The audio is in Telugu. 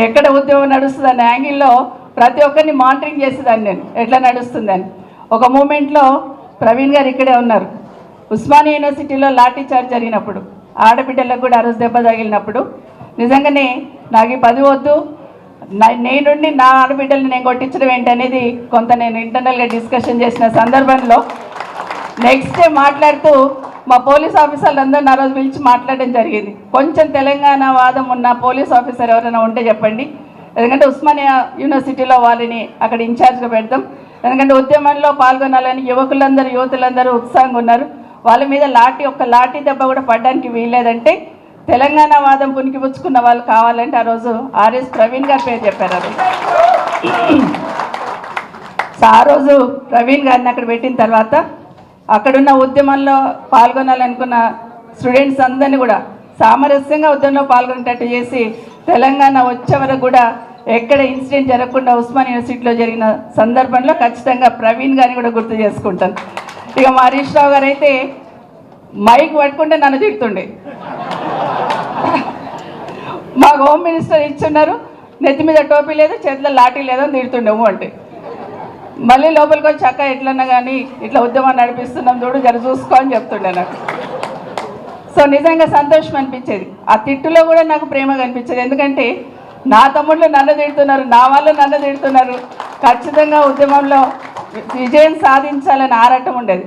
ఎక్కడ ఉద్యమం నడుస్తుంది అనే యాంగిల్లో ప్రతి ఒక్కరిని మానిటరింగ్ చేసేదాన్ని నేను ఎట్లా నడుస్తుందని. ఒక మూమెంట్లో ప్రవీణ్ గారు ఇక్కడే ఉన్నారు. ఉస్మానియా యూనివర్సిటీలో లాఠీ చార్జ్ జరిగినప్పుడు ఆడబిడ్డలకు కూడా ఆ రోజు దెబ్బ తగిలినప్పుడు నిజంగానే నాకు ఈ 10 వద్దు, నేనుండి నా ఆడబిడ్డల్ని నేను కొట్టించడం ఏంటనేది కొంత నేను ఇంటర్నల్గా డిస్కషన్ చేసిన సందర్భంలో నెక్స్ట్ డే మాట్లాడుతూ మా పోలీస్ ఆఫీసర్లు అందరిని ఆ రోజు పిలిచి మాట్లాడడం జరిగింది. కొంచెం తెలంగాణ వాదం ఉన్న పోలీస్ ఆఫీసర్ ఎవరైనా ఉంటే చెప్పండి, ఎందుకంటే ఉస్మానియా యూనివర్సిటీలో వాళ్ళని అక్కడ ఇన్ఛార్జ్గా పెడతాం. ఎందుకంటే ఉద్యమంలో పాల్గొనాలని యువతులందరూ ఉత్సాహంగా ఉన్నారు. వాళ్ళ మీద ఒక్క లాఠీ దెబ్బ కూడా పడడానికి వీల్లేదంటే తెలంగాణ వాదం పుణికిపుచ్చుకున్న వాళ్ళు కావాలంటే ఆ రోజు ఆర్ఎస్ ప్రవీణ్ గారి పేరు చెప్పారు. సో ఆ రోజు ప్రవీణ్ గారిని అక్కడ పెట్టిన తర్వాత అక్కడున్న ఉద్యమంలో పాల్గొనాలనుకున్న స్టూడెంట్స్ అందరినీ కూడా సామరస్యంగా ఉద్యమంలో పాల్గొనేటట్టు చేసి తెలంగాణ వచ్చే వరకు కూడా ఎక్కడ ఇన్సిడెంట్ జరగకుండా ఉస్మాన్ యూనివర్సిటీలో జరిగిన సందర్భంలో ఖచ్చితంగా ప్రవీణ్ గారిని కూడా గుర్తు చేసుకుంటాను. ఇక మా హరీష్ రావు గారు అయితే మైక్ పట్టుకుంటే నన్ను తిడుతుండే. మాకు హోమ్ మినిస్టర్ ఇచ్చున్నారు, నెత్తి మీద టోపీ లేదు, చేతిలో లాఠీ లేదని తిడుతుండేమో అంటే మళ్ళీ లోపలికి వచ్చి అక్క ఎట్లన్నా కానీ ఇట్లా ఉద్యమాన్ని నడిపిస్తున్నాం చూడు జర చూసుకో అని చెప్తుండే నాకు. సో నిజంగా సంతోషం అనిపించేది. ఆ తిట్టులో కూడా నాకు ప్రేమ కనిపించేది. ఎందుకంటే నా తమ్ముళ్ళు నన్ను తిడుతున్నారు, నా వాళ్ళు నన్ను తిడుతున్నారు, ఖచ్చితంగా ఉద్యమంలో విజయం సాధించాలని ఆరాటం ఉండేది.